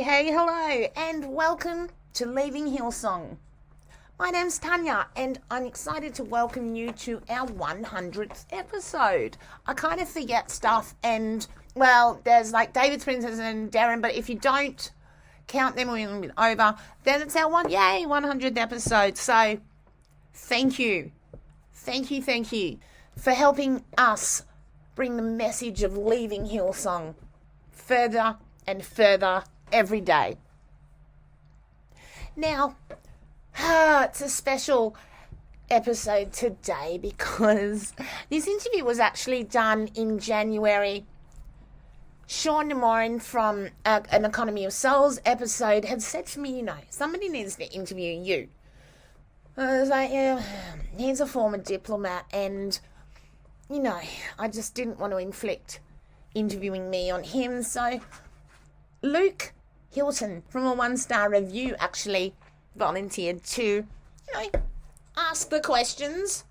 Hey, hello, and welcome to Leaving Hillsong. My name's Tanya, and I'm excited to welcome you to our 100th episode. I kind of forget stuff, and, well, there's like David's Princess and Darren, but if you don't count them when we're over, then it's our 100th episode. So, thank you for helping us bring the message of Leaving Hillsong further and further every day. Now, it's a special episode today because this interview was actually done in January. Sean Morin from an Economy of Souls episode had said to me, somebody needs to interview you. I was like, yeah, he's a former diplomat, and, I just didn't want to inflict interviewing me on him. So Luc Hilton from a 1-star review actually volunteered to, ask the questions.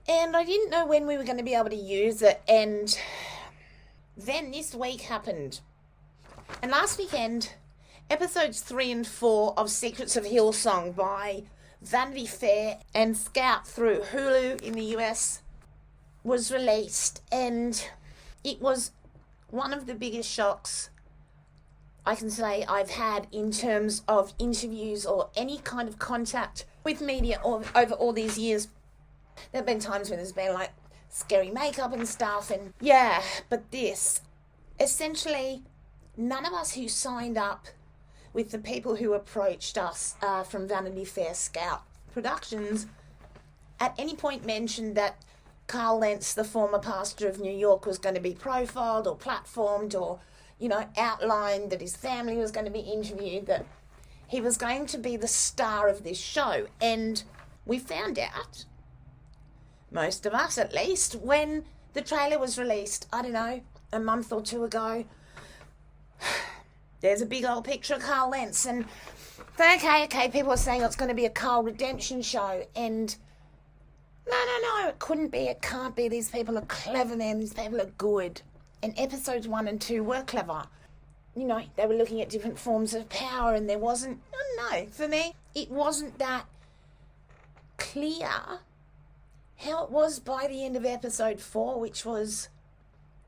And I didn't know when we were going to be able to use it. And then this week happened. And last weekend, episodes 3 and 4 of Secrets of Hillsong by Vanity Fair and Scout through Hulu in the US was released. And it was one of the biggest shocks I can say I've had in terms of interviews or any kind of contact with media over all these years. There have been times when there's been like scary makeup and stuff, and but this, essentially, none of us who signed up with the people who approached us from Vanity Fair Scout Productions at any point mentioned that Carl Lentz, the former pastor of New York, was going to be profiled or platformed or outlined, that his family was going to be interviewed, that he was going to be the star of this show. And we found out, most of us at least, when the trailer was released, I don't know, a month or two ago. There's a big old picture of Carl Lentz, and okay, people are saying it's going to be a Carl redemption show, and no, it couldn't be, it can't be. These people are clever, man, these people are good. And episodes 1 and 2 were clever. They were looking at different forms of power, and there wasn't, for me, it wasn't that clear how it was by the end of episode 4, which was,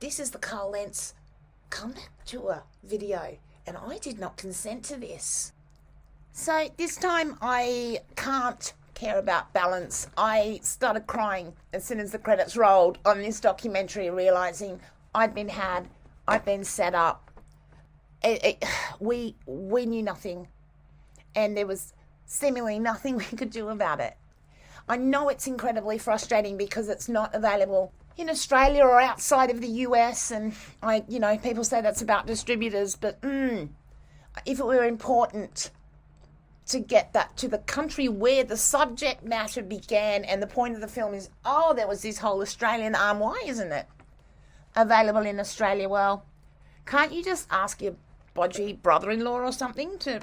this is the Carl Lentz comeback tour video, and I did not consent to this. So this time I can't care about balance. I started crying as soon as the credits rolled on this documentary, realising I'd been had, I'd been set up. We knew nothing, and there was seemingly nothing we could do about it. I know it's incredibly frustrating because it's not available in Australia or outside of the US, and people say that's about distributors, but if it were important to get that to the country where the subject matter began, and the point of the film is, there was this whole Australian arm, why isn't it available in Australia? Well, can't you just ask your bodgy brother-in-law or something to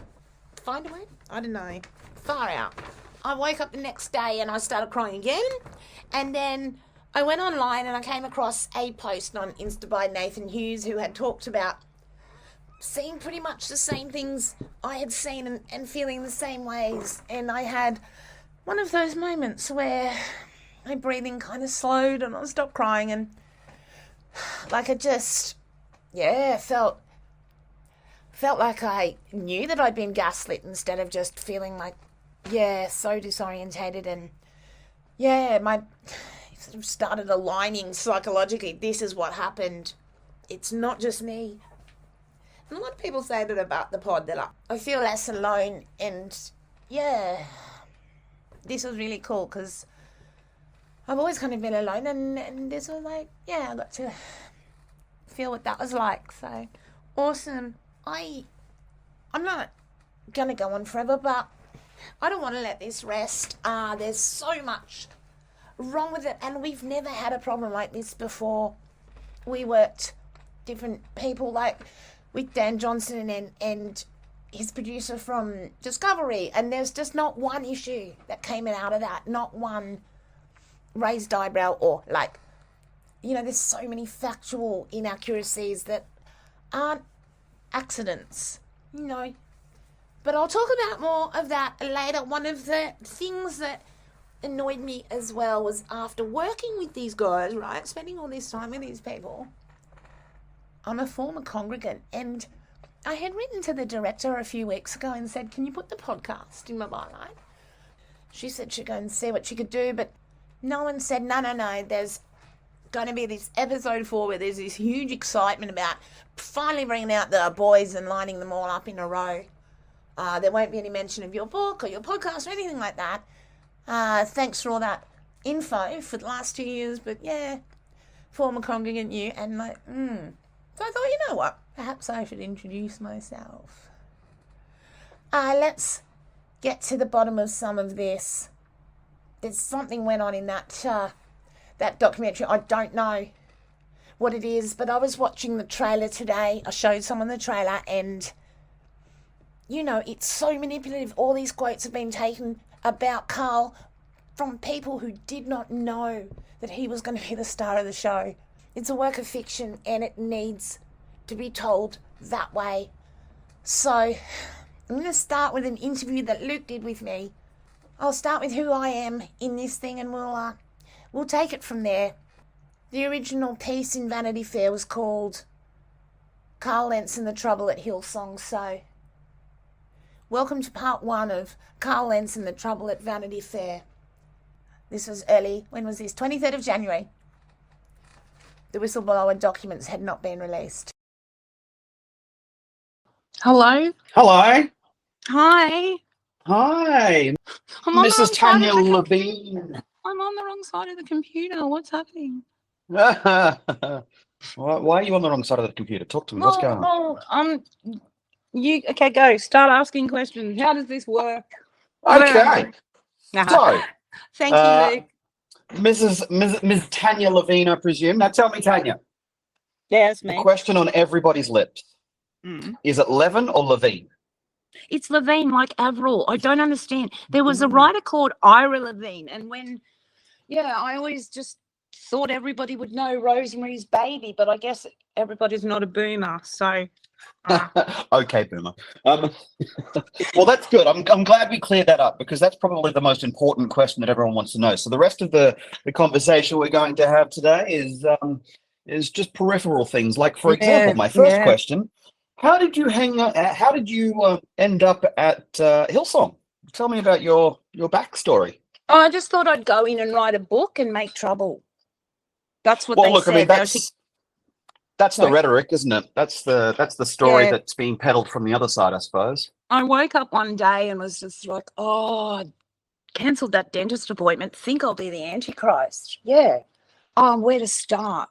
find a way? I don't know. Far out. I woke up the next day and I started crying again. And then I went online and I came across a post on Insta by Nathan Hughes, who had talked about seeing pretty much the same things I had seen and feeling the same ways. And I had one of those moments where my breathing kind of slowed and I stopped crying, and like I just, felt like I knew that I'd been gaslit instead of just feeling like, so disorientated, and my sort of started aligning psychologically. This is what happened. It's not just me. And a lot of people say that about the pod. They're like, I feel less alone. And yeah, this was really cool because I've always kind of been alone. And this was like, yeah, I got to feel what that was like. So awesome. I'm not going to go on forever, but I don't want to let this rest. There's so much wrong with it. And we've never had a problem like this before. We worked different people, like with Dan Johnson and his producer from Discovery, and there's just not one issue that came out of that, not one raised eyebrow or like, you know, there's so many factual inaccuracies that aren't accidents, you know. But I'll talk about more of that later. One of the things that annoyed me as well was after working with these guys, right, spending all this time with these people, I'm a former congregant, and I had written to the director a few weeks ago and said, can you put the podcast in my byline? She said she'd go and see what she could do, but no one said, no, there's going to be this episode 4 where there's this huge excitement about finally bringing out the boys and lining them all up in a row. There won't be any mention of your book or your podcast or anything like that. Thanks for all that info for the last 2 years, but yeah, former congregant you, and like, So I thought, you know what, perhaps I should introduce myself. Let's get to the bottom of some of this. There's something went on in that documentary. I don't know what it is, but I was watching the trailer today. I showed someone the trailer, and, you know, it's so manipulative. All these quotes have been taken about Carl from people who did not know that he was going to be the star of the show. It's a work of fiction, and it needs to be told that way. So I'm going to start with an interview that Luc did with me. I'll start with who I am in this thing, and we'll take it from there. The original piece in Vanity Fair was called Carl Lentz and the Trouble at Hillsong. So welcome to part 1 of Carl Lentz and the Trouble at Vanity Fair. This was early. When was this? 23rd of January. The whistleblower documents had not been released. Hello. Hello. Hi. Hi. Mrs. Tanya Levin. I'm on the wrong side of the computer. What's happening? Why are you on the wrong side of the computer? Talk to me. What's going on? Okay, go. Start asking questions. How does this work? Okay. So, thank you, Luc. Ms. Tanya Levin, I presume. Now tell me, Tanya. Yeah, it's me. A question on everybody's lips. Is it Levin or Levine? It's Levine, like Avril. I don't understand. There was a writer called Ira Levine, and I always just thought everybody would know Rosemary's Baby, but I guess everybody's not a boomer, so. Okay, boomer. Well, that's good. I'm glad we cleared that up, because that's probably the most important question that everyone wants to know. So the rest of the conversation we're going to have today is just peripheral things. Like, for example, my first question: how did you end up at Hillsong? Tell me about your backstory. Oh, I just thought I'd go in and write a book and make trouble. That's what they said. I mean, that's the rhetoric, isn't it? That's the story that's being peddled from the other side, I suppose. I woke up one day and was just like, I cancelled that dentist appointment. Think I'll be the Antichrist. Yeah. Where to start?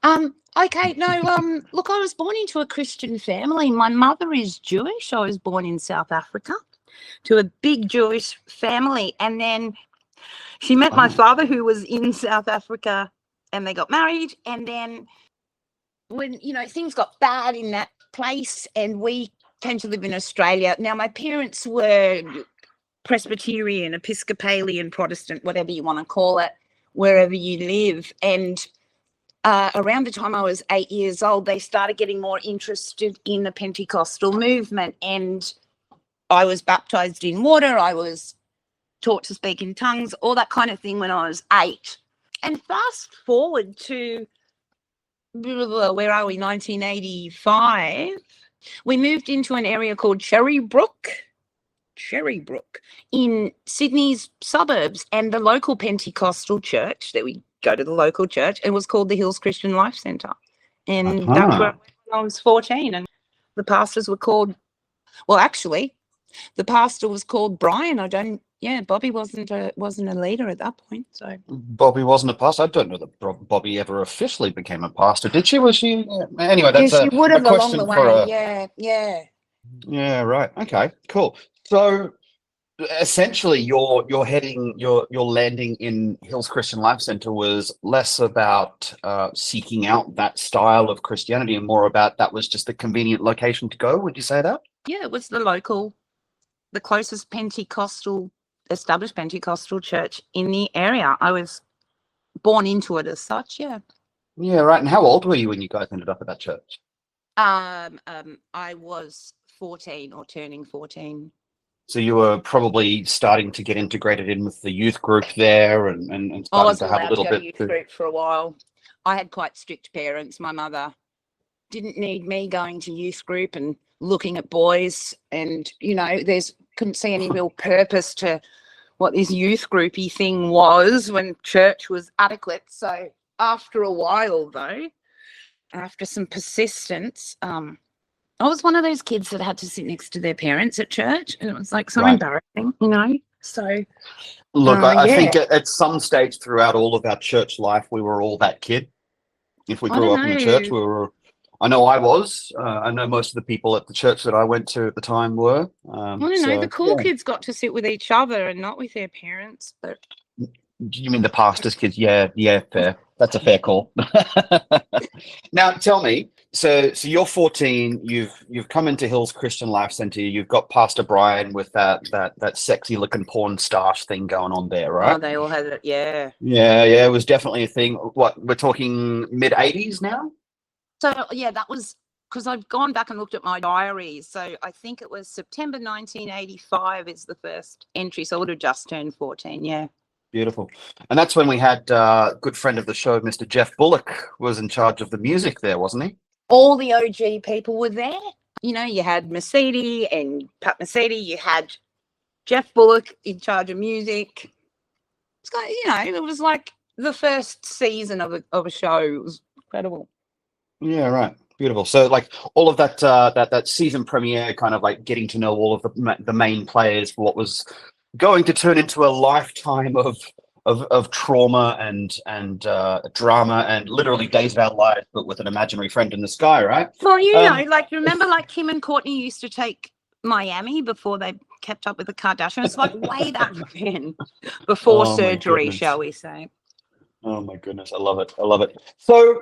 Okay, no, look, I was born into a Christian family. My mother is Jewish. I was born in South Africa to a big Jewish family. And then she met my father, who was in South Africa, and they got married. And then when, things got bad in that place and we came to live in Australia. Now, my parents were Presbyterian, Episcopalian, Protestant, whatever you want to call it, wherever you live. And around the time I was 8 years old, they started getting more interested in the Pentecostal movement. And I was baptized in water. I was taught to speak in tongues, all that kind of thing when I was 8. And fast forward to, where are we, 1985, we moved into an area called Cherrybrook in Sydney's suburbs, and the local Pentecostal church that we go to, the local church, it was called the Hills Christian Life Centre. And that's where I was 14. And The pastors were called, well, actually, the pastor was called Brian. Bobby wasn't a leader at that point. So Bobby wasn't a pastor. I don't know that Bobby ever officially became a pastor. Did she? Was she? Anyway, that's she would have along question the for way. a. Yeah. Yeah, right. Okay, cool. So essentially you're landing in Hills Christian Life Center was less about seeking out that style of Christianity and more about that was just a convenient location to go. Would you say that? Yeah, it was the closest established Pentecostal church in the area. I was born into it as such. Yeah. Yeah, right. And how old were you when you guys ended up at that church? I was 14 or turning 14. So you were probably starting to get integrated in with the youth group there and starting to have a little bit. Youth group for a while. I had quite strict parents. My mother didn't need me going to youth group and looking at boys, and couldn't see any real purpose to what this youth groupy thing was when church was adequate. So after a while, though, after some persistence, I was one of those kids that had to sit next to their parents at church, and it was like so embarrassing, So, look, I think at some stage throughout all of our church life, we were all that kid. If we grew up in the church, we were. I know I was. I know most of the people at the church that I went to at the time were. The cool kids got to sit with each other and not with their parents. But you mean the pastor's kids? Yeah, fair. That's a fair call. Now, tell me. So you're 14. You've come into Hills Christian Life Center. You've got Pastor Brian with that sexy looking porn stash thing going on there, right? Oh, they all had it. Yeah. Yeah. It was definitely a thing. What, we're talking mid-80s now? So yeah, that was because I've gone back and looked at my diaries. So I think it was September 1985 is the first entry. So I would have just turned 14. Yeah. Beautiful. And that's when we had a good friend of the show, Mr. Jeff Bullock, was in charge of the music there, wasn't he? All the OG people were there. You had Mercedes and Pat Mercedes. You had Jeff Bullock in charge of music. It's got, it was like the first season of a show. It was incredible. Yeah, right. Beautiful. So like all of that season premiere, kind of like getting to know all of the main players, what was going to turn into a lifetime of trauma and drama and literally days of our lives, but with an imaginary friend in the sky, right? Well, remember like Kim and Courtney used to take Miami before they kept up with the Kardashians. It's like way back then, before surgery, shall we say. Oh my goodness, I love it. So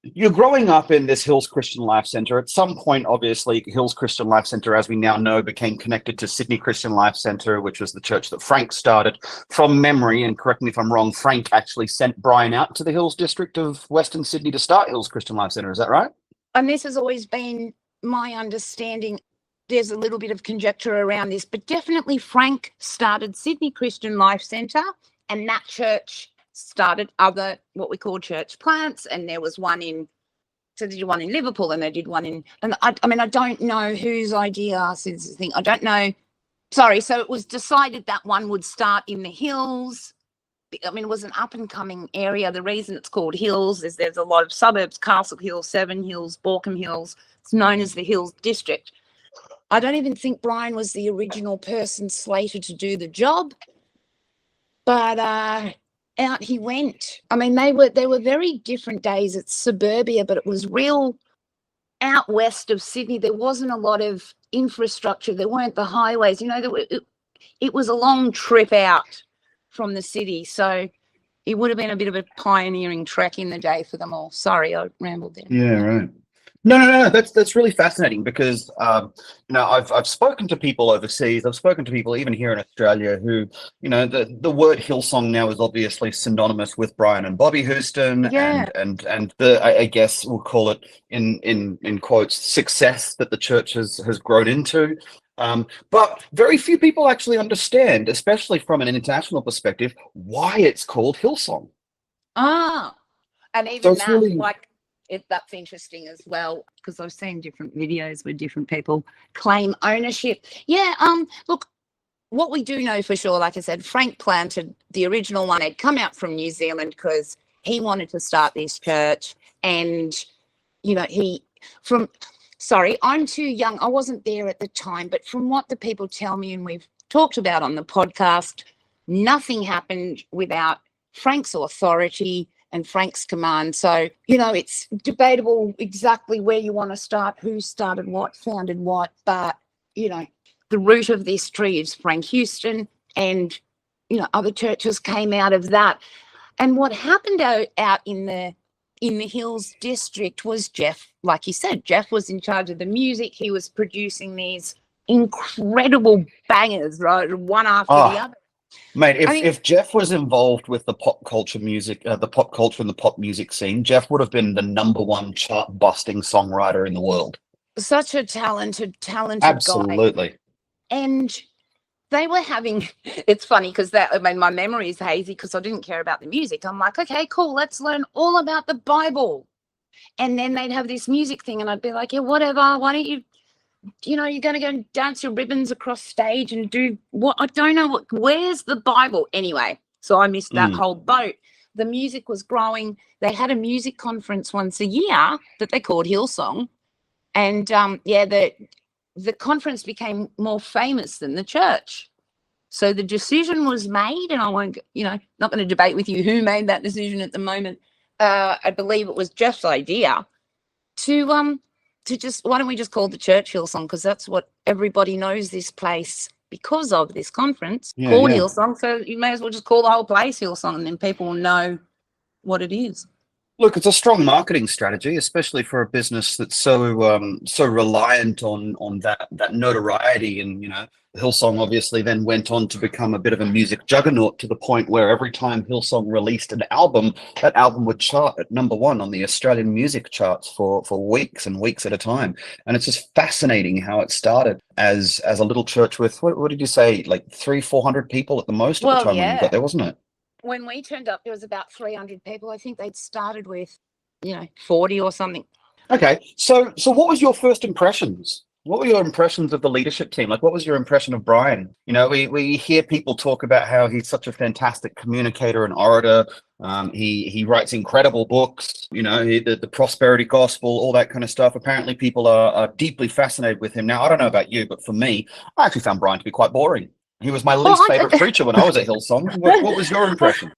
you're growing up in this Hills Christian Life Center. At some point, obviously, Hills Christian Life Center, as we now know, became connected to Sydney Christian Life Center, which was the church that Frank started. From memory, and correct me if I'm wrong, Frank actually sent Brian out to the Hills district of Western Sydney to start Hills Christian Life Center. Is that right? And this has always been my understanding. There's a little bit of conjecture around this, but definitely Frank started Sydney Christian Life Center, and that church started other what we call church plants, and there was one in Liverpool, and they did one in, and I don't know whose idea is the thing. I don't know. Sorry. So it was decided that one would start in the Hills. It was an up and coming area. The reason it's called Hills is there's a lot of suburbs: Castle Hill, Seven Hills, Borkham Hills. It's known as the Hills District. I don't even think Brian was the original person slated to do the job, but out he went. They were very different days. It's suburbia, but it was real out west of Sydney. There wasn't a lot of infrastructure. There weren't the highways. It was a long trip out from the city. So it would have been a bit of a pioneering trek in the day for them all. Sorry, I rambled there. Yeah, right. No. That's really fascinating because I've spoken to people overseas. I've spoken to people even here in Australia who, the word Hillsong now is obviously synonymous with Brian and Bobby Houston, yeah. and the I guess we'll call it in quotes success that the church has grown into. But very few people actually understand, especially from an international perspective, why it's called Hillsong. And even so now, that's interesting as well, because I've seen different videos where different people claim ownership. Yeah, look, what we do know for sure, like I said, Frank planted the original one. Had come out from New Zealand because he wanted to start this church, and sorry, I'm too young. I wasn't there at the time, but from what the people tell me and we've talked about on the podcast, nothing happened without Frank's authority and Frank's command. So, it's debatable exactly where you want to start, who started what, founded what, but, the root of this tree is Frank Houston, and, other churches came out of that. And what happened out in the Hills district was Jeff, like you said, Jeff was in charge of the music. He was producing these incredible bangers, right, one after the other. Mate, if Jeff was involved with the pop culture music, the pop culture and the pop music scene, Jeff would have been the #1 chart-busting songwriter in the world. Such a talented Absolutely. guy. And they were having, it's funny because my memory is hazy because I didn't care about the music. I'm like, okay, cool, let's learn all about the Bible. And then they'd have this music thing and I'd be like, yeah, whatever, why don't you, you're going to go and dance your ribbons across stage and do what? I don't know where's the Bible? Anyway, so I missed that whole boat. The music was growing. They had a music conference once a year that they called Hillsong. And the conference became more famous than the church. So the decision was made, and I won't, not going to debate with you who made that decision at the moment. I believe it was Jeff's idea to just, why don't we just call the church Hillsong? Because that's what everybody knows this place because of this conference called Hillsong. So you may as well just call the whole place Hillsong, and then people will know what it is. Look, it's a strong marketing strategy, especially for a business that's so reliant on that notoriety. And Hillsong obviously then went on to become a bit of a music juggernaut, to the point where every time Hillsong released an album, that album would chart at #1 on the Australian music charts for weeks and weeks at a time. And it's just fascinating how it started as a little church with, what did you say, like 300-400 people at the most at the time when you got there, wasn't it? When we turned up, there was about 300 people. I think they'd started with, 40 or something. Okay. So what was your first impressions? What were your impressions of the leadership team? Like, what was your impression of Brian? We hear people talk about how he's such a fantastic communicator and orator. He writes incredible books, the prosperity gospel, all that kind of stuff. Apparently people are deeply fascinated with him. Now, I don't know about you, but for me, I actually found Brian to be quite boring. He was my least favorite preacher when I was at Hillsong. What was your impression?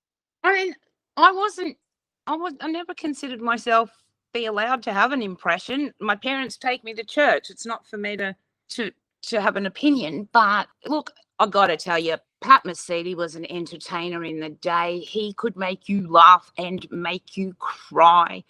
I mean, I never considered myself be allowed to have an impression. My parents take me to church. It's not for me to have an opinion. But look, I got to tell you, Pat Mesiti was an entertainer in the day. He could make you laugh and make you cry.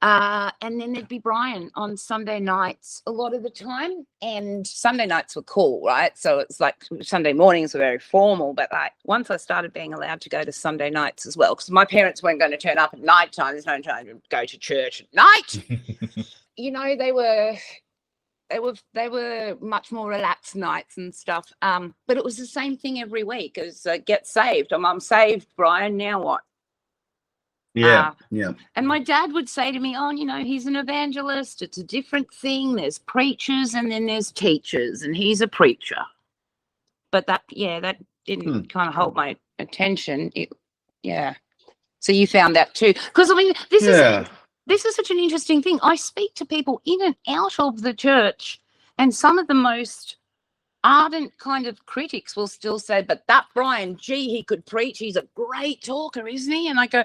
And then there'd be Brian on Sunday nights a lot of the time, and Sunday nights were cool, right? So it's like Sunday mornings were very formal, but like once I started being allowed to go to Sunday nights as well, because my parents weren't going to turn up at night time. There's no time to go to church at night. They were much more relaxed nights and stuff. But it was the same thing every week. It was get saved. I'm saved, Brian. Now what? Yeah. And my dad would say to me, he's an evangelist. It's a different thing. There's preachers and then there's teachers, and he's a preacher. But that didn't kind of hold my attention. So you found that too. Because, this is such an interesting thing. I speak to people in and out of the church, and some of the most ardent kind of critics will still say, but that Brian, he could preach. He's a great talker, isn't he? And I go,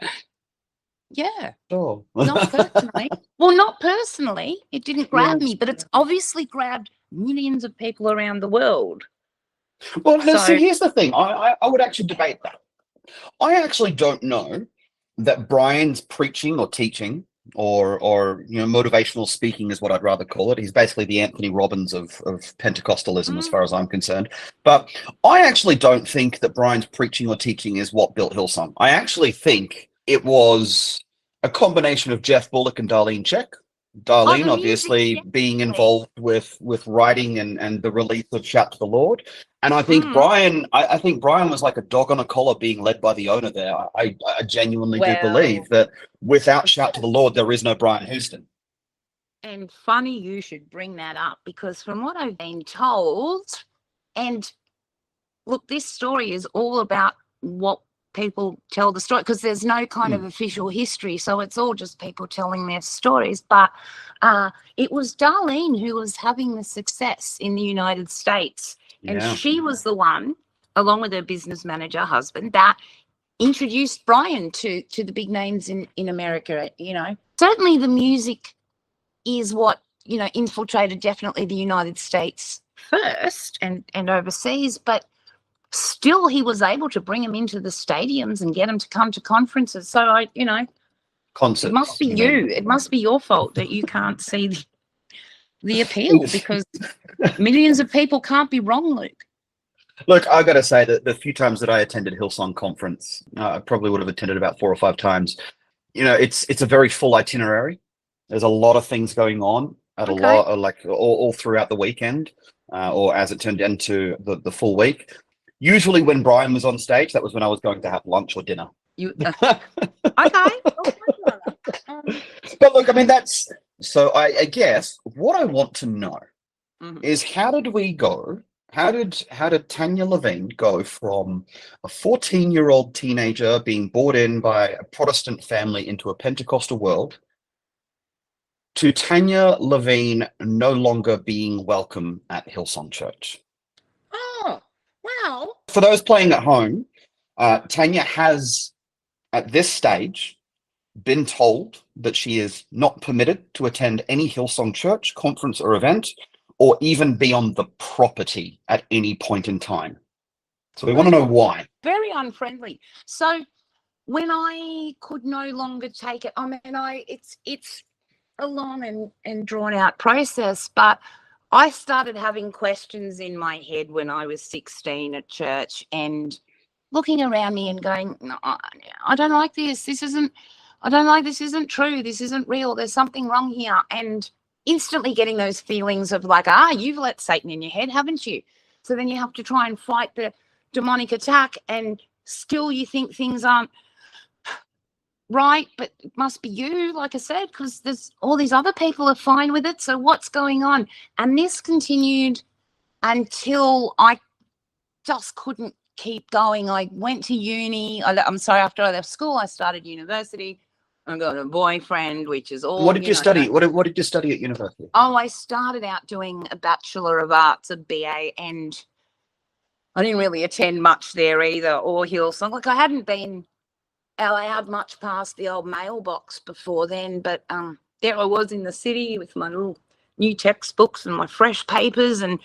yeah. Oh. Not personally. Well, not personally. It didn't grab me, but it's obviously grabbed millions of people around the world. Well, so here's the thing. I would actually debate that. I actually don't know that Brian's preaching or teaching or motivational speaking is what I'd rather call it. He's basically the Anthony Robbins of Pentecostalism, as far as I'm concerned. But I actually don't think that Brian's preaching or teaching is what built Hillsong. I actually think it was a combination of Jeff Bullock and Darlene Check. Darlene obviously being involved with writing and the release of Shout to the Lord. And I think Brian was like a dog on a collar being led by the owner there. I genuinely do believe that without Shout to the Lord, there is no Brian Houston. And funny you should bring that up, because from what I've been told, and look, this story is all about what people tell the story, because there's no kind of official history, so it's all just people telling their stories. But it was Darlene who was having the success in the United States, and she was the one, along with her business manager husband, that introduced Brian to the big names in America. You know, certainly the music is what, you know, infiltrated definitely the United States first and overseas, but still he was able to bring them into the stadiums and get them to come to conferences. So Concerts, it must be you. It must be your fault that you can't see the appeal, because millions of people can't be wrong, Luke. Look, I got to say that the few times that I attended Hillsong conference, I probably would have attended about 4 or 5 times. You know, it's a very full itinerary. There's a lot of things going on at a lot, like all throughout the weekend, or as it turned into the full week. Usually when Brian was on stage, that was when I was going to have lunch or dinner. Okay. But look, I mean, so I guess what I want to know is, how did Tanya Levin go from a 14-year-old teenager being brought in by a Protestant family into a Pentecostal world to Tanya Levin no longer being welcome at Hillsong Church? Oh, wow. For those playing at home, Tanya has, at this stage, been told that she is not permitted to attend any Hillsong Church conference or event, or even be on the property at any point in time. So we want to know why. Very unfriendly. So when I could no longer take it, I mean, it's a long and drawn out process, but I started having questions in my head when I was 16 at church, and looking around me and going, no, I don't like this. I don't like this. Isn't true. This isn't real. There's something wrong here. And instantly getting those feelings of like, you've let Satan in your head, haven't you? So then you have to try and fight the demonic attack, and still you think things aren't right, but it must be you, like I said, because there's all these other people are fine with it. So what's going on? And this continued until I just couldn't keep going. I went to uni. After I left school, I started university. I got a boyfriend, which is all. What did you study? What did you study at university? Oh, I started out doing a Bachelor of Arts, a BA, and I didn't really attend much there either, or Hillsong. Like, I hadn't been allowed much past the old mailbox before then, but there I was in the city with my little new textbooks and my fresh papers, and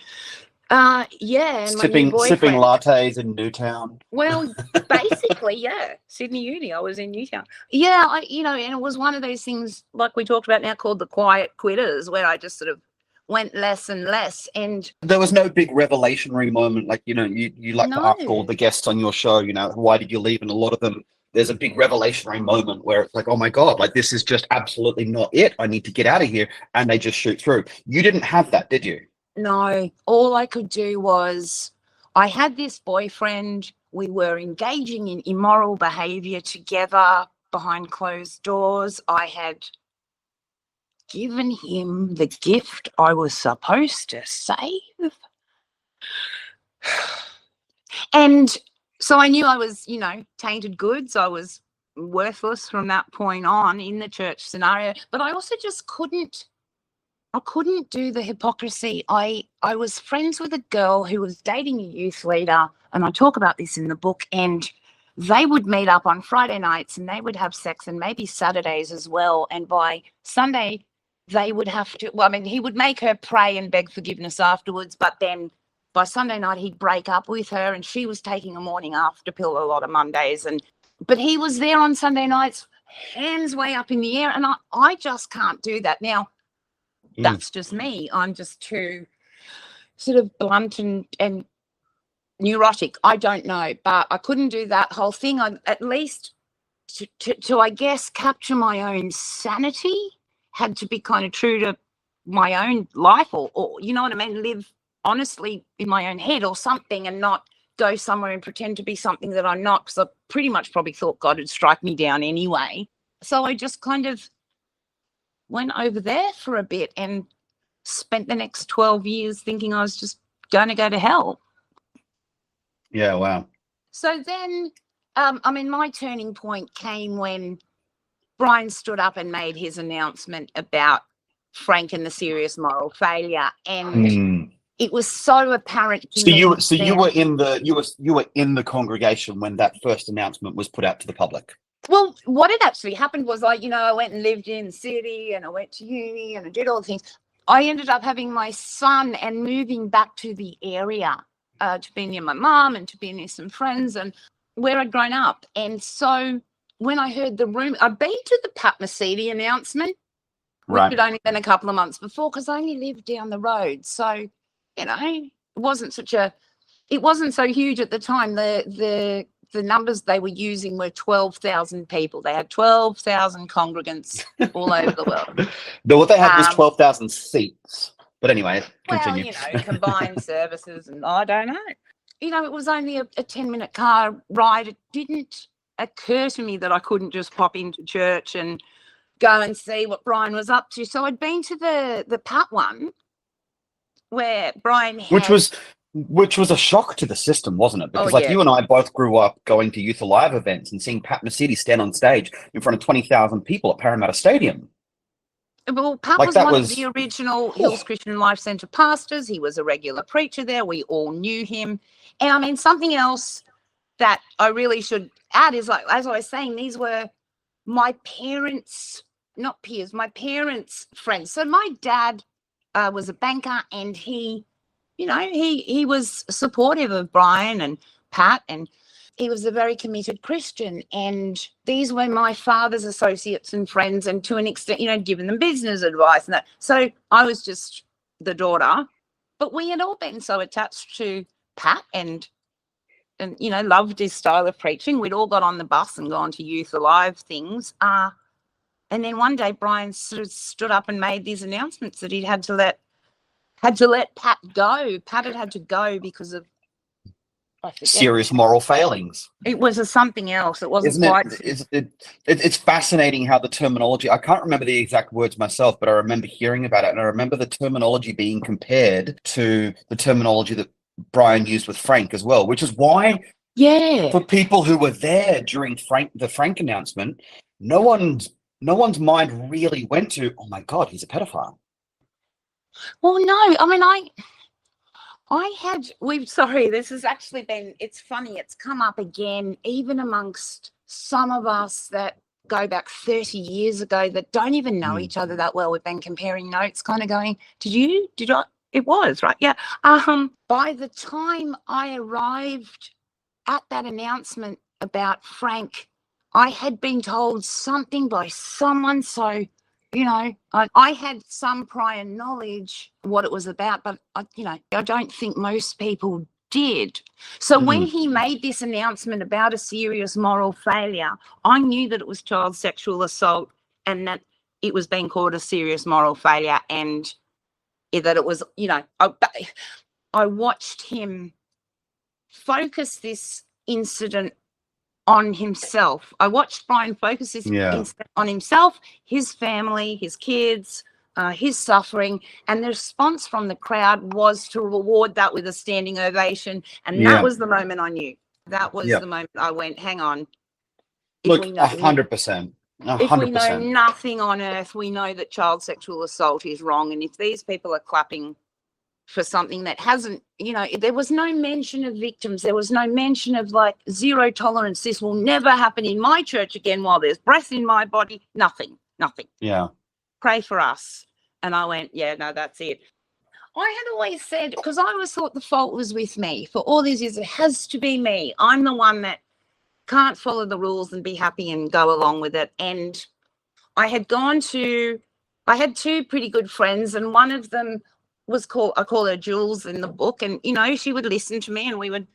and sipping lattes in Newtown. Well, basically, Sydney Uni. I was in Newtown. Yeah, and it was one of those things like we talked about now called the quiet quitters, where I just sort of went less and less. And there was no big revelationary moment, like, you like to ask all the guests on your show, why did you leave? And a lot of them, there's a big revelationary moment where it's like, oh my God, like, this is just absolutely not it. I need to get out of here. And they just shoot through. You didn't have that, did you? No, all I could do was, I had this boyfriend. We were engaging in immoral behavior together behind closed doors. I had given him the gift I was supposed to save. And so I knew I was, tainted goods. I was worthless from that point on in the church scenario. But I also just couldn't do the hypocrisy. I was friends with a girl who was dating a youth leader, and I talk about this in the book, and they would meet up on Friday nights and they would have sex, and maybe Saturdays as well. And by Sunday, they would have to, he would make her pray and beg forgiveness afterwards, but then by Sunday night, he'd break up with her, and she was taking a morning after pill a lot of Mondays. But he was there on Sunday nights, hands way up in the air, and I just can't do that. Now, that's just me. I'm just too sort of blunt and neurotic. I don't know, but I couldn't do that whole thing. I, at least to I guess, capture my own sanity, had to be kind of true to my own life, or you know what I mean, live honestly in my own head or something, and not go somewhere and pretend to be something that I'm not, because I pretty much probably thought God would strike me down anyway. So I just kind of went over there for a bit and spent the next 12 years thinking I was just going to go to hell. Yeah, wow. So then I mean, my turning point came when Brian stood up and made his announcement about Frank and the serious moral failure, and it was so apparent to me. So you were in the congregation when that first announcement was put out to the public. Well, what had actually happened was, I went and lived in the city, and I went to uni, and I did all the things. I ended up having my son and moving back to the area to be near my mum and to be near some friends and where I'd grown up. And so when I heard the rumor, I'd been to the Pat Mesiti announcement, which had only been a couple of months before, because I only lived down the road. So, it wasn't so huge at the time. The numbers they were using were 12,000 people. They had 12,000 congregants all over the world. No, what they had was 12,000 seats. But anyway, continue. Well, combined services, and I don't know. It was only a 10-minute car ride. It didn't occur to me that I couldn't just pop into church and go and see what Brian was up to. So I'd been to the Pat one where Brian had... Which was a shock to the system, wasn't it? Because you and I both grew up going to Youth Alive events and seeing Pat Mesiti stand on stage in front of 20,000 people at Parramatta Stadium. Well, Pat was one of the original Hills Christian Life Centre pastors. He was a regular preacher there. We all knew him. And I mean, something else that I really should add is, like, as I was saying, these were my parents, not peers, my parents' friends. So my dad was a banker, and he was supportive of Brian and Pat, and he was a very committed Christian. And these were my father's associates and friends, and to an extent, giving them business advice and that. So I was just the daughter, but we had all been so attached to Pat and loved his style of preaching. We'd all got on the bus and gone to Youth Alive things. And then one day Brian sort of stood up and made these announcements that he had to let Pat go. Pat had to go because of serious moral failings. It was something else. It wasn't quite. It's fascinating how the terminology. I can't remember the exact words myself, but I remember hearing about it, and I remember the terminology being compared to the terminology that Brian used with Frank as well, which is why, for people who were there during the Frank announcement, no one's mind really went to, oh my God, he's a pedophile. Well, no, I mean, this has actually been, it's funny, it's come up again, even amongst some of us that go back 30 years ago that don't even know each other that well. We've been comparing notes, kind of going, did I? It was, right? Yeah. By the time I arrived at that announcement about Frank, I had been told something by someone, so I had some prior knowledge what it was about, but I don't think most people did. So when he made this announcement about a serious moral failure, I knew that it was child sexual assault and that it was being called a serious moral failure, and that it was, I watched him focus this incident on himself. I watched Brian focus this incident on himself, his family, his kids, his suffering, and the response from the crowd was to reward that with a standing ovation. And that was the moment I knew. That was the moment I went, hang on. Look, 100%. 100%. If we know nothing on earth, we know that child sexual assault is wrong. And if these people are clapping for something that hasn't, there was no mention of victims. There was no mention of zero tolerance. This will never happen in my church again while there's breath in my body. Nothing. Yeah. Pray for us. And I went, no, that's it. I had always said, because I always thought the fault was with me for all these years, it has to be me. I'm the one that can't follow the rules and be happy and go along with it. And I had two pretty good friends, and one of them I call her Jules in the book, and she would listen to me and we would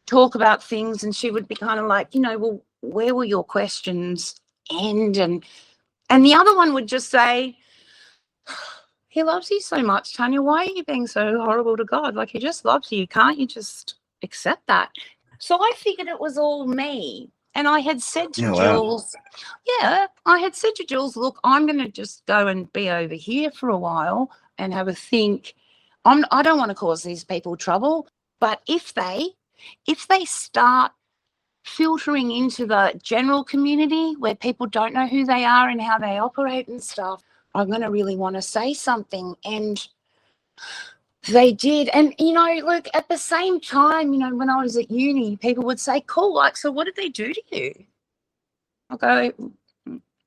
talk about things, and she would be kind of like, well, where will your questions end? And the other one would just say, he loves you so much, Tanya. Why are you being so horrible to God? He just loves you. Can't you just accept that? So I figured it was all me. And I had said to Jules, look, I'm going to just go and be over here for a while and have a think. I don't want to cause these people trouble, but if they start filtering into the general community where people don't know who they are and how they operate and stuff, I'm going to really want to say something. And they did. And, look, at the same time, when I was at uni, people would say, cool, like, so what did they do to you? I'll go,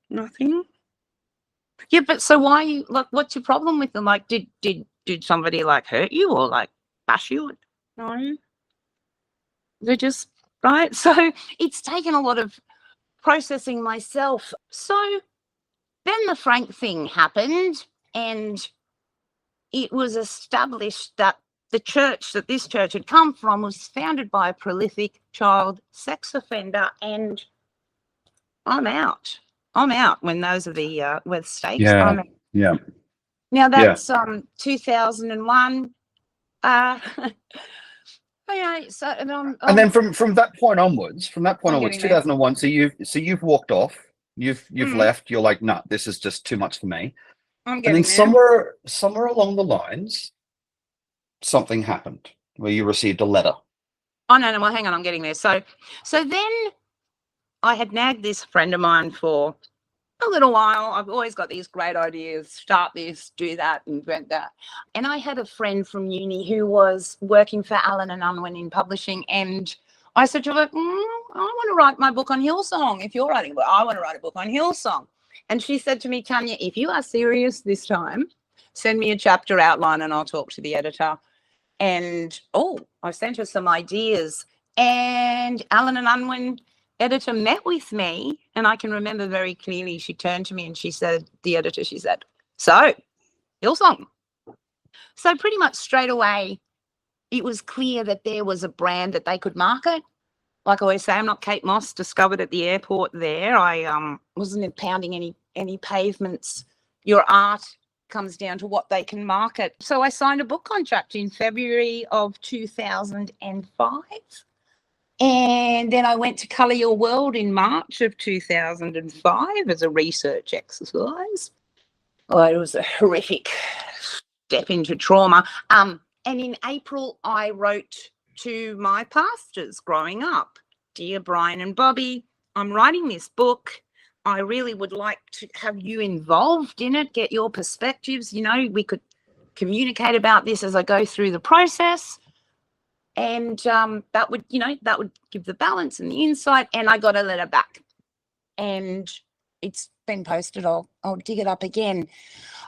nothing. Yeah, but so why you, like, what's your problem with them? Like, did somebody, like, hurt you or, like, bash you? No. They're just, right? So it's taken a lot of processing myself. So then the Frank thing happened, and it was established that the church that this church had come from was founded by a prolific child sex offender, and I'm out. I'm out when those are the with stakes. Yeah. I'm out. Yeah. Now that's 2001. So And then from that point onwards, I'm getting there. 2001, so you've walked off, you've left. You're like, no, this is just too much for me. I'm And getting then there. somewhere along the lines, something happened where you received a letter. Oh no, well, hang on, I'm getting there. So then I had nagged this friend of mine for a little while. I've always got these great ideas, start this, do that, invent that. And I had a friend from uni who was working for Allen and Unwin in publishing, and I said to her, I want to write my book on Hillsong. If you're writing a book, I want to write a book on Hillsong. And she said to me, Tanya, if you are serious this time, send me a chapter outline and I'll talk to the editor. And I sent her some ideas, and Allen and Unwin editor met with me, and I can remember very clearly, she turned to me and she said, so Hillsong. So pretty much straight away, it was clear that there was a brand that they could market. Like I always say, I'm not Kate Moss, discovered at the airport there. I wasn't pounding any pavements. Your art comes down to what they can market. So I signed a book contract in February of 2005. And then I went to Colour Your World in March of 2005 as a research exercise. Oh, it was a horrific step into trauma. And in April, I wrote to my pastors growing up, Dear Brian and Bobby, I'm writing this book. I really would like to have you involved in it, get your perspectives. We could communicate about this as I go through the process. And that would give the balance and the insight. And I got a letter back, and it's been posted. I'll dig it up again.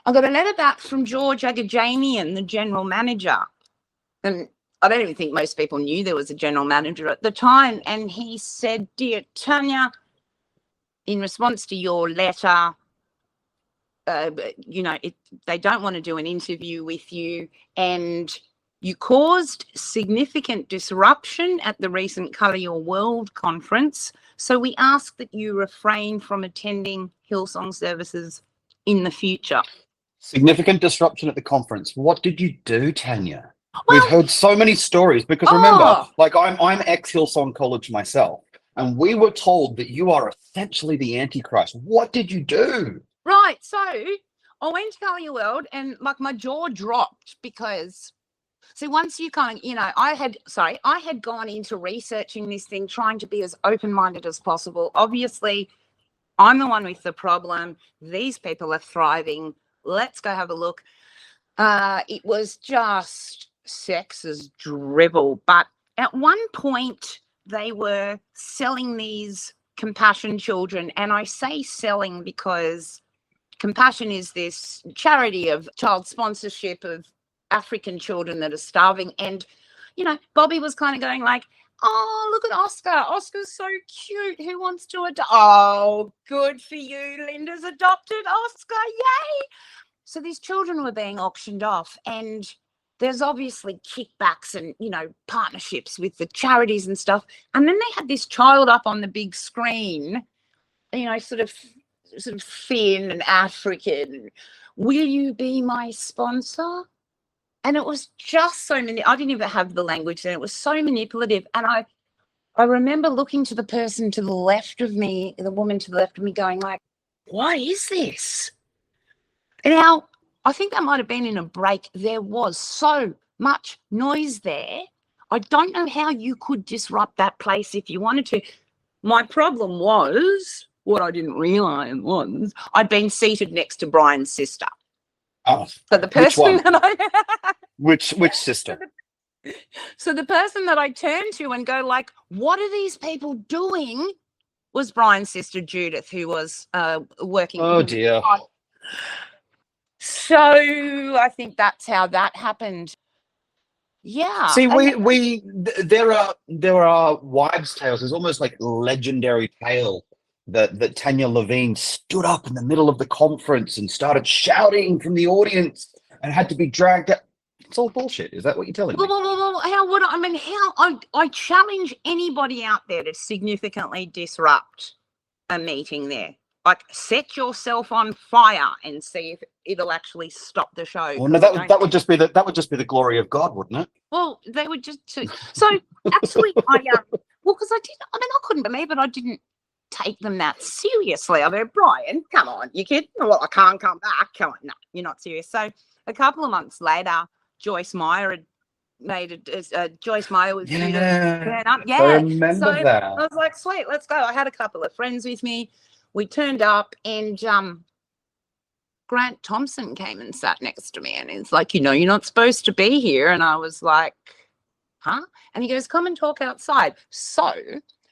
I got a letter back from George Agajanian, the general manager. And I don't even think most people knew there was a general manager at the time. And he said, Dear Tanya, in response to your letter, they don't want to do an interview with you, and you caused significant disruption at the recent Colour Your World conference. So we ask that you refrain from attending Hillsong services in the future. Significant disruption at the conference. What did you do, Tanya? Well, we've heard so many stories, because remember, like I'm ex-Hillsong College myself, and we were told that you are essentially the Antichrist. What did you do? Right. So I went to Colour Your World, and like my jaw dropped, because once you kind of, I had gone into researching this thing, trying to be as open-minded as possible. Obviously, I'm the one with the problem. These people are thriving. Let's go have a look. It was just sex as dribble. But at one point, they were selling these Compassion children. And I say selling because Compassion is this charity of child sponsorship of African children that are starving. And, Bobby was kind of going like, oh, look at Oscar. Oscar's so cute. Who wants to adopt? Oh, good for you. Linda's adopted Oscar. Yay. So these children were being auctioned off, and there's obviously kickbacks and, partnerships with the charities and stuff. And then they had this child up on the big screen, sort of thin and African. Will you be my sponsor? And it was just so many. I didn't even have the language then. It was so manipulative. And I remember looking to the person to the left of me, the woman to the left of me, going like, what is this? Now, I think that might have been in a break. There was so much noise there. I don't know how you could disrupt that place if you wanted to. My problem was, what I didn't realise was, I'd been seated next to Brian's sister. Oh, So the which person one? that I Which sister? so the person that I turned to and go like, what are these people doing? Was Brian's sister Judith, who was working. Oh dear. So I think that's how that happened. Yeah. See, there are wives' tales. There's almost like legendary tale that Tanya Levin stood up in the middle of the conference and started shouting from the audience and had to be dragged out. It's all bullshit. Is that what you're telling me? Well, how would I mean? I challenge anybody out there to significantly disrupt a meeting there. Like, set yourself on fire and see if it'll actually stop the show. Well, no, that would just be the glory of God, wouldn't it? Well, they would just so actually well, because I couldn't believe it. I didn't take them that seriously. I mean, Brian, come on, you kidding? Well, I can't come back. Come on, no, you're not serious. So a couple of months later, Joyce Meyer had made Joyce Meyer was due to turn up. Yeah, I remember so that. I was like, sweet, let's go. I had a couple of friends with me. We turned up, and Grant Thompson came and sat next to me, and he's like, you're not supposed to be here. And I was like, huh? And he goes, come and talk outside. So,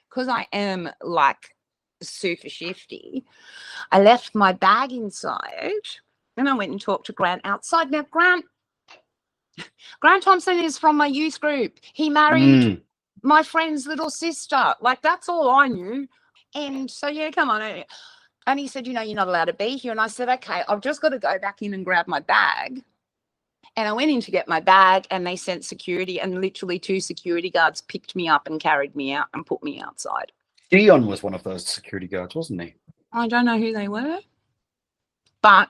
because I am like super shifty, I left my bag inside and I went and talked to Grant outside. Now, Grant Thompson is from my youth group. He married my friend's little sister. Like, that's all I knew. And so, yeah, come on. And he said, you're not allowed to be here. And I said, okay, I've just got to go back in and grab my bag. And I went in to get my bag, and they sent security, and literally 2 security guards picked me up and carried me out and put me outside. Dion was one of those security guards, wasn't he? I don't know who they were, but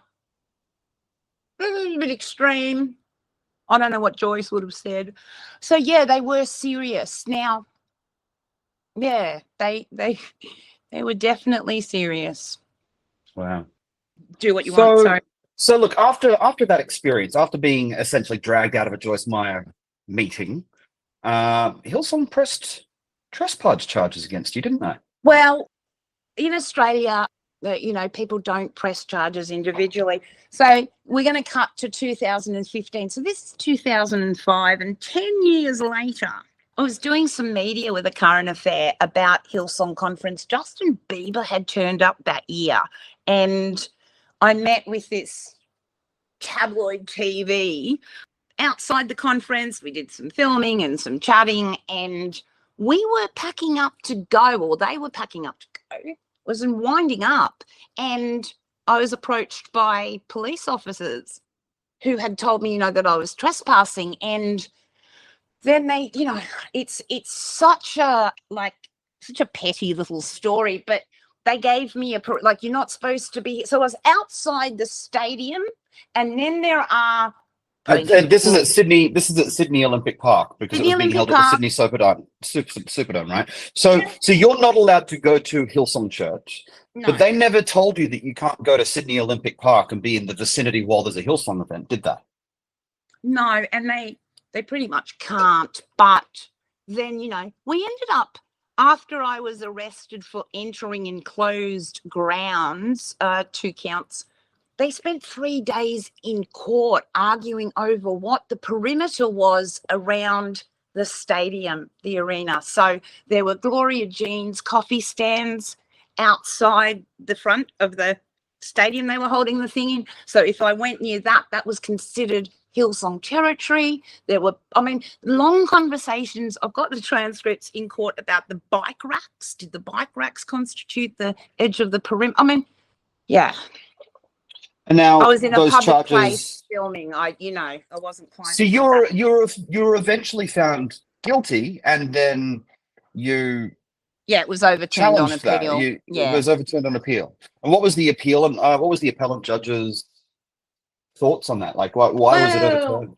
it was a bit extreme. I don't know what Joyce would have said. So, yeah, they were serious. Now, yeah, they were definitely serious. Wow. Do what you want. Sorry. So look, after that experience, after being essentially dragged out of a Joyce Meyer meeting, Hillsong pressed trespass charges against you, didn't they? Well, in Australia, people don't press charges individually. So we're going to cut to 2015. So this is 2005, and 10 years later, I was doing some media with a current affair about Hillsong Conference. Justin Bieber had turned up that year, and I met with this tabloid TV outside the conference. We did some filming and some chatting, and we were packing up to go, or they were packing up to go. Was winding up, and I was approached by police officers who had told me, that I was trespassing. And then they, it's such a petty little story, but they gave me you're not supposed to be. So I was outside the stadium, and then there are. This is at Sydney Olympic Park, because it was being held at the Sydney Superdome, right? So you're not allowed to go to Hillsong Church, No. but they never told you that you can't go to Sydney Olympic Park and be in the vicinity while there's a Hillsong event, did they? No, and they pretty much can't. But then, we ended up, after I was arrested for entering enclosed grounds, 2 counts, they spent 3 days in court arguing over what the perimeter was around the stadium, the arena. So there were Gloria Jean's coffee stands outside the front of the stadium they were holding the thing in. So if I went near that was considered Hillsong territory. There were, long conversations. I've got the transcripts in court about the bike racks. Did the bike racks constitute the edge of the perimeter? Yeah. And now I was in a those public charges, place filming. I wasn't quite. So you're eventually found guilty, and then you. Yeah, it was overturned on That. appeal. It was overturned on appeal. And what was the appeal? And what was the appellant judge's thoughts on that? Like, why was it overturned?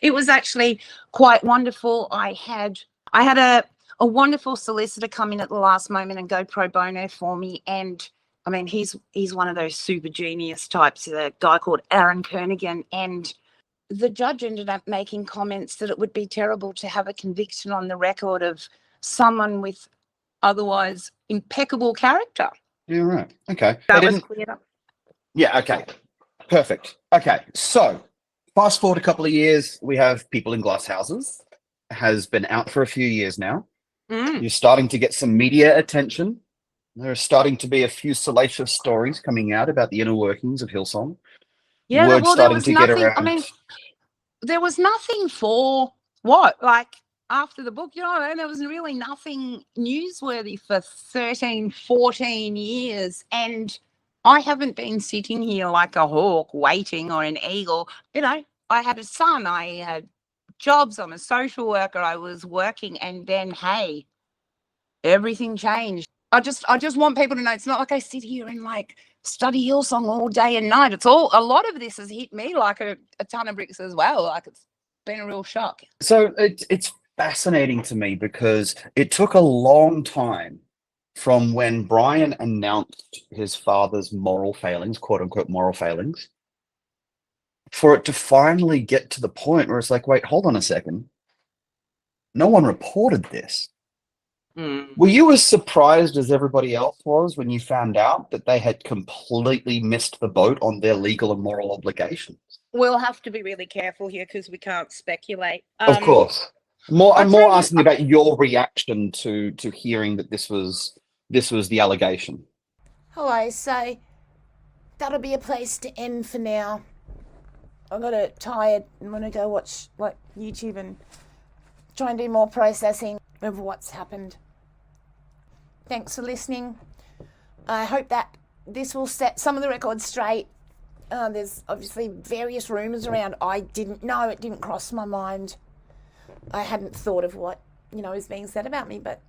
It was actually quite wonderful. I had a wonderful solicitor come in at the last moment and go pro bono for me. And he's one of those super genius types, a guy called Aaron Kernigan. And the judge ended up making comments that it would be terrible to have a conviction on the record of someone with otherwise impeccable character. Yeah, right. Okay. That was cleared up. Yeah, okay. Perfect. Okay. So fast forward a couple of years, we have People in Glass Houses. Has been out for a few years now. You're starting to get some media attention. There are starting to be a few salacious stories coming out about the inner workings of Hillsong. Yeah, Word well, there starting was to get nothing. around. I mean, there was nothing for what? Like after the book, you know, there was really nothing newsworthy for 13, 14 years. And I haven't been sitting here like a hawk waiting or an eagle. You know, I had a son, I had jobs, I'm a social worker, I was working, and then, hey, everything changed. I just want people to know it's not like I sit here and like study Hillsong all day and night. It's all, a lot of this has hit me like a ton of bricks as well. Like it's been a real shock. So it's fascinating to me because it took a long time from when Brian announced his father's moral failings, quote unquote moral failings, for it to finally get to the point where it's like, wait, hold on a second. No one reported this. Were you as surprised as everybody else was when you found out that they had completely missed the boat on their legal and moral obligations? We'll have to be really careful here because we can't speculate. Of course. I'm more tell you- asking about your reaction to hearing that this was the allegation. Hello, so that'll be a place to end for now. I got tired. I'm going to go watch like YouTube and try and do more processing of what's happened. Thanks for listening. I hope that this will set some of the records straight. There's obviously various rumours around. I didn't know. It didn't cross my mind. I hadn't thought of what, is being said about me, but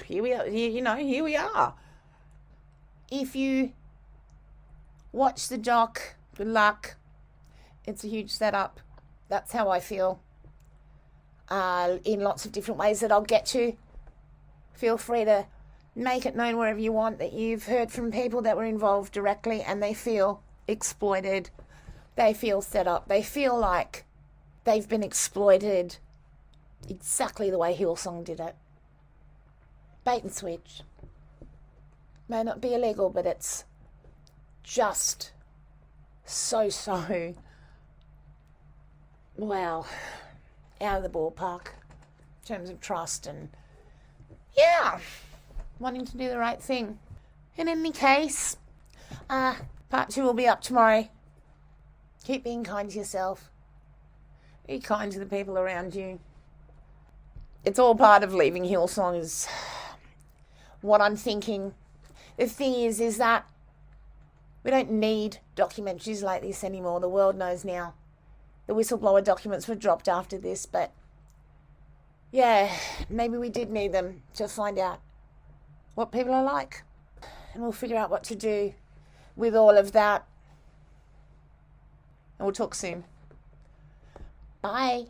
here we are. Here we are. If you watch the doc, good luck. It's a huge setup. That's how I feel. In lots of different ways that I'll get to. Feel free to make it known wherever you want that you've heard from people that were involved directly and they feel exploited. They feel set up. They feel like they've been exploited exactly the way Hillsong did it. Bait and switch. May not be illegal, but it's just so, well, out of the ballpark in terms of trust and, wanting to do the right thing. In any case, part 2 will be up tomorrow. Keep being kind to yourself. Be kind to the people around you. It's all part of leaving Hillsong is what I'm thinking. The thing is that we don't need documentaries like this anymore. The world knows now. The whistleblower documents were dropped after this, but maybe we did need them to find out what people are like. And we'll figure out what to do with all of that. And we'll talk soon. Bye.